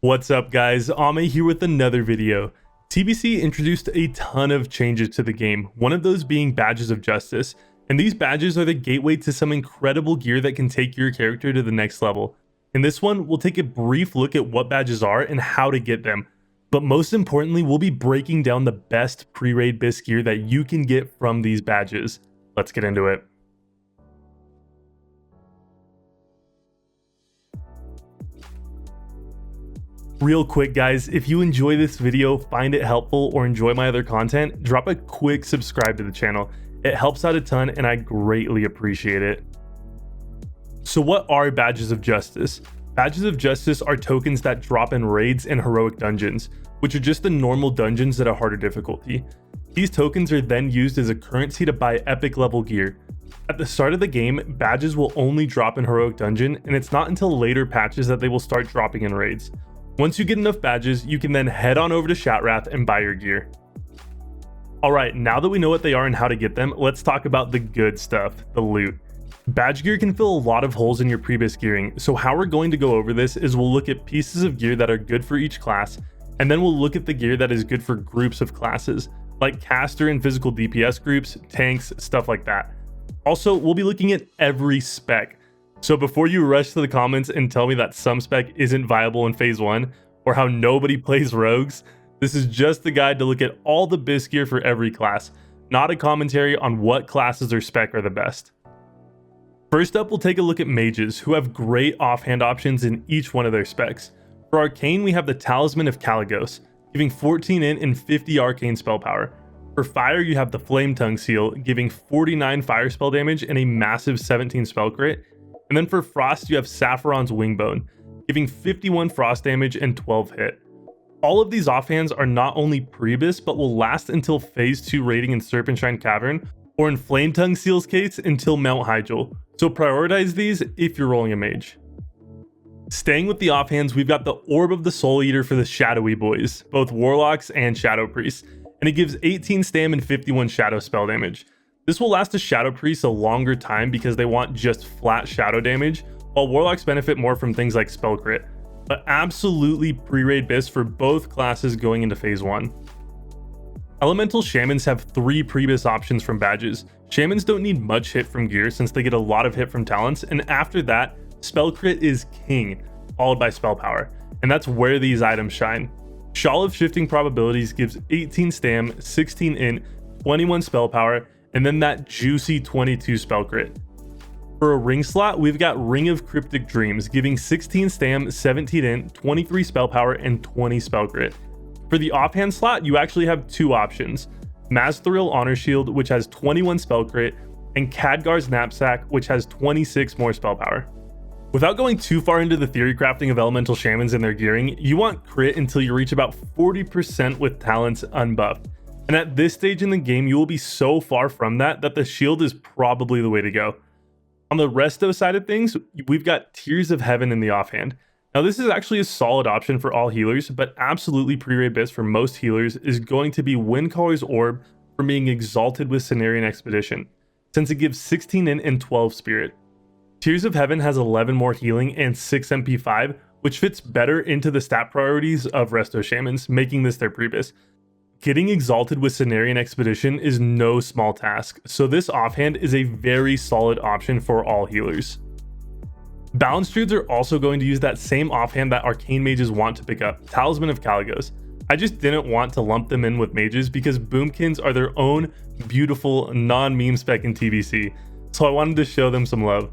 What's up guys, Ame here with another video. TBC introduced a ton of changes to the game, one of those being badges of justice, and these badges are the gateway to some incredible gear that can take your character to the next level. In this one, we'll take a brief look at what badges are and how to get them, but most importantly, we'll be breaking down the best pre-raid BiS gear that you can get from these badges. Let's get into it. Real quick guys, if you enjoy this video, find it helpful, or enjoy my other content, drop a quick subscribe to the channel. It helps out a ton and I greatly appreciate it. So what are badges of justice? Badges of justice are tokens that drop in raids and heroic dungeons, which are just the normal dungeons at a harder difficulty. These tokens are then used as a currency to buy epic level gear. At the start of the game, badges will only drop in heroic dungeon, and it's not until later patches that they will start dropping in raids. Once you get enough badges, you can then head on over to Shatrath and buy your gear. Alright, now that we know what they are and how to get them, let's talk about the good stuff, the loot. Badge gear can fill a lot of holes in your pre-BiS gearing, so how we're going to go over this is we'll look at pieces of gear that are good for each class, and then we'll look at the gear that is good for groups of classes, like caster and physical DPS groups, tanks, stuff like that. Also, we'll be looking at every spec. So before you rush to the comments and tell me that some spec isn't viable in phase 1, or how nobody plays rogues, this is just the guide to look at all the BiS gear for every class, not a commentary on what classes or spec are the best. First up, we'll take a look at mages, who have great offhand options in each one of their specs. For arcane, we have the Talisman of Caligos, giving 14 int and 50 arcane spell power. For fire, you have the Flame Tongue Seal, giving 49 fire spell damage and a massive 17 spell crit. And then for frost, you have Sapphiron's Wingbone, giving 51 frost damage and 12 hit. All of these offhands are not only pre-BiS, but will last until phase 2 raiding in Serpentshrine Cavern, or in Flame Tongue Seal's case, until Mount Hyjal. So prioritize these if you're rolling a mage. Staying with the offhands, we've got the Orb of the Soul Eater for the Shadowy boys, both warlocks and shadow priests, and it gives 18 stam and 51 shadow spell damage. This will last a shadow priest a longer time because they want just flat shadow damage, while warlocks benefit more from things like spell crit, but absolutely pre-raid BiS for both classes going into phase 1. Elemental shamans have 3 pre-BiS options from badges. Shamans don't need much hit from gear since they get a lot of hit from talents, and after that, spell crit is king, followed by spell power, and that's where these items shine. Shawl of Shifting Probabilities gives 18 stam, 16 int, 21 spell power, and then that juicy 22 spell crit. For a ring slot, we've got Ring of Cryptic Dreams, giving 16 stam, 17 int, 23 spell power, and 20 spell crit. For the offhand slot, you actually have 2 options: Mazthril Honor Shield, which has 21 spell crit, and Khadgar's Knapsack, which has 26 more spell power. Without going too far into the theory crafting of elemental shamans and their gearing, you want crit until you reach about 40% with talents unbuffed. And at this stage in the game, you will be so far from that the shield is probably the way to go. On the resto side of things, we've got Tears of Heaven in the offhand. Now this is actually a solid option for all healers, but absolutely pre-raid BiS for most healers is going to be Windcaller's Orb from being exalted with Cenarian Expedition, since it gives 16 int and 12 spirit. Tears of Heaven has 11 more healing and 6 MP5, which fits better into the stat priorities of resto shamans, making this their pre-BiS. Getting exalted with Cenarian Expedition is no small task, so this offhand is a very solid option for all healers. Balance Druids are also going to use that same offhand that arcane mages want to pick up, Talisman of Caligos. I just didn't want to lump them in with mages because boomkins are their own beautiful non-meme spec in TBC, so I wanted to show them some love.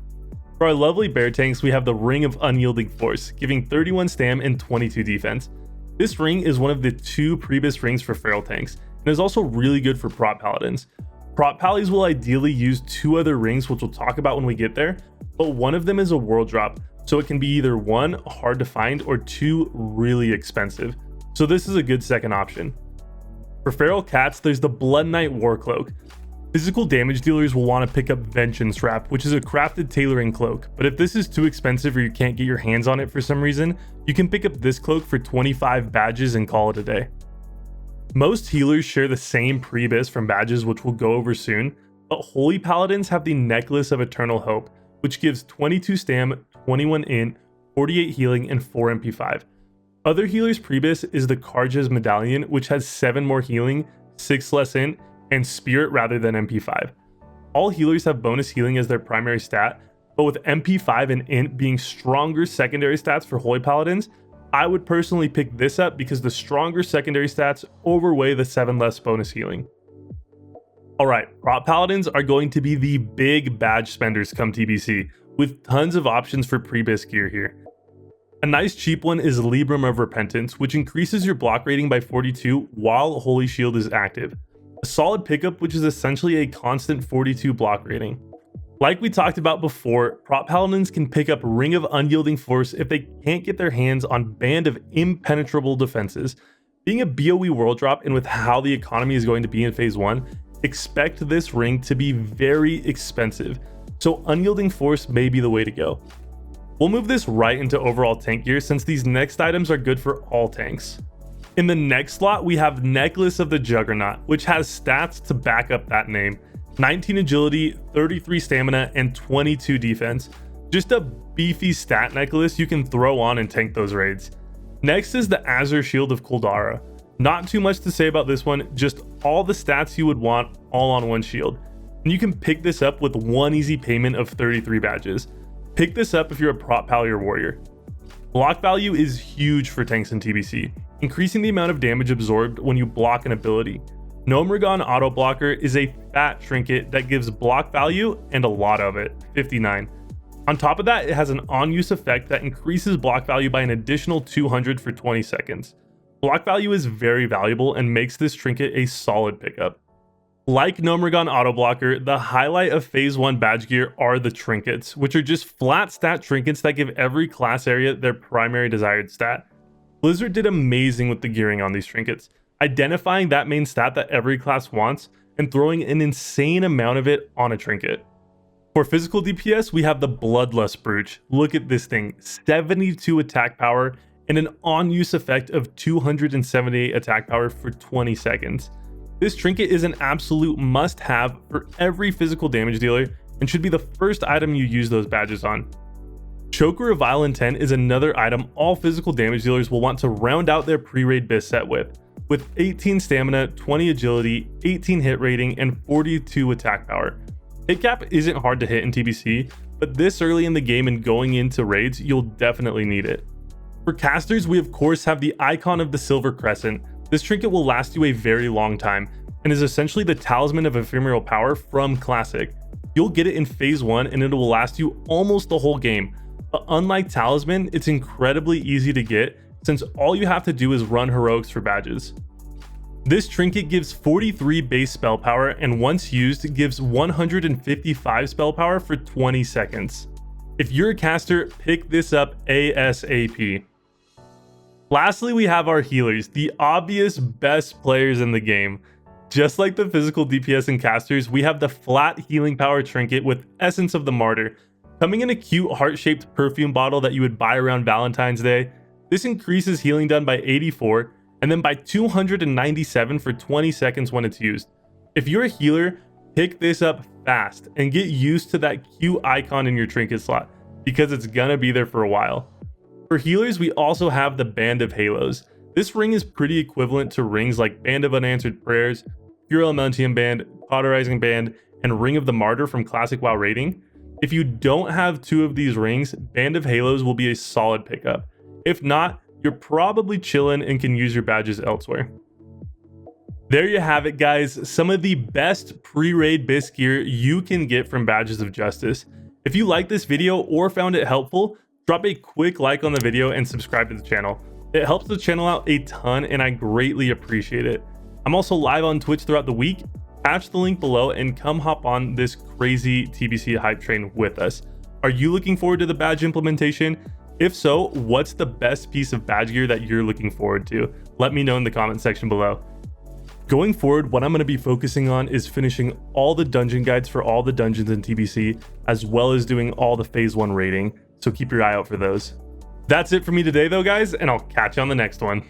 For our lovely bear tanks, we have the Ring of Unyielding Force, giving 31 stam and 22 defense. This ring is one of the 2 pre-BiS rings for feral tanks, and is also really good for prop paladins. Prop pallies will ideally use 2 other rings, which we'll talk about when we get there, but one of them is a world drop, so it can be either 1, hard to find, or 2, really expensive. So this is a good second option. For feral cats, there's the Blood Knight War Cloak. Physical damage dealers will want to pick up Vengeance Wrap, which is a crafted tailoring cloak, but if this is too expensive or you can't get your hands on it for some reason, you can pick up this cloak for 25 badges and call it a day. Most healers share the same pre-BiS from badges, which we'll go over soon, but Holy Paladins have the Necklace of Eternal Hope, which gives 22 stam, 21 int, 48 healing, and 4 MP5. Other healers pre-BiS is the Karja's Medallion, which has 7 more healing, 6 less int, and Spirit rather than MP5. All healers have bonus healing as their primary stat, but with MP5 and int being stronger secondary stats for Holy Paladins, I would personally pick this up because the stronger secondary stats overweigh the 7 less bonus healing. Alright, prop paladins are going to be the big badge spenders come TBC, with tons of options for pre-BiS gear here. A nice cheap one is Libram of Repentance, which increases your block rating by 42 while Holy Shield is active. A solid pickup which is essentially a constant 42 block rating. Like we talked about before, prop paladins can pick up Ring of Unyielding Force if they can't get their hands on Band of Impenetrable Defenses. Being a BOE world drop and with how the economy is going to be in phase 1, expect this ring to be very expensive, so Unyielding Force may be the way to go. We'll move this right into overall tank gear since these next items are good for all tanks. In the next slot, we have Necklace of the Juggernaut, which has stats to back up that name. 19 agility, 33 stamina, and 22 defense. Just a beefy stat necklace you can throw on and tank those raids. Next is the Azure Shield of Kuldara. Not too much to say about this one, just all the stats you would want all on one shield. And you can pick this up with one easy payment of 33 badges. Pick this up if you're a prop pal or warrior. Block value is huge for tanks in TBC, increasing the amount of damage absorbed when you block an ability. Gnomrigon Auto Blocker is a fat trinket that gives block value and a lot of it, 59. On top of that, it has an on-use effect that increases block value by an additional 200 for 20 seconds. Block value is very valuable and makes this trinket a solid pickup. Like Gnomrigon Auto Blocker, the highlight of phase 1 badge gear are the trinkets, which are just flat stat trinkets that give every class area their primary desired stat. Blizzard did amazing with the gearing on these trinkets, identifying that main stat that every class wants and throwing an insane amount of it on a trinket. For physical DPS, we have the Bloodlust Brooch. Look at this thing, 72 attack power and an on-use effect of 278 attack power for 20 seconds. This trinket is an absolute must-have for every physical damage dealer and should be the first item you use those badges on. Choker of Vile Intent is another item all physical damage dealers will want to round out their pre-raid BiS set with 18 stamina, 20 agility, 18 hit rating, and 42 attack power. Hit cap isn't hard to hit in TBC, but this early in the game and going into raids, you'll definitely need it. For casters, we of course have the Icon of the Silver Crescent. This trinket will last you a very long time, and is essentially the Talisman of Ephemeral Power from Classic. You'll get it in phase 1 and it will last you almost the whole game, but unlike Talisman, it's incredibly easy to get since all you have to do is run heroics for badges. This trinket gives 43 base spell power and once used gives 155 spell power for 20 seconds. If you're a caster, pick this up ASAP. Lastly, we have our healers, the obvious best players in the game. Just like the physical DPS and casters, we have the flat healing power trinket with Essence of the Martyr, coming in a cute heart-shaped perfume bottle that you would buy around Valentine's Day. This increases healing done by 84 and then by 297 for 20 seconds when it's used. If you're a healer, pick this up fast and get used to that cute icon in your trinket slot because it's gonna be there for a while. For healers, we also have the Band of Halos. This ring is pretty equivalent to rings like Band of Unanswered Prayers, Pure Elementium Band, Cauterizing Band, and Ring of the Martyr from Classic WoW rating. If you don't have 2 of these rings, Band of Halos will be a solid pickup. If not, you're probably chilling and can use your badges elsewhere. There you have it, guys. Some of the best pre-raid BiS gear you can get from Badges of Justice. If you liked this video or found it helpful, drop a quick like on the video and subscribe to the channel. It helps the channel out a ton and I greatly appreciate it. I'm also live on Twitch throughout the week. Catch the link below and come hop on this crazy TBC hype train with us. Are you looking forward to the badge implementation? If so, what's the best piece of badge gear that you're looking forward to? Let me know in the comment section below. Going forward, what I'm going to be focusing on is finishing all the dungeon guides for all the dungeons in TBC, as well as doing all the phase 1 raiding, so keep your eye out for those. That's it for me today though, guys, and I'll catch you on the next one.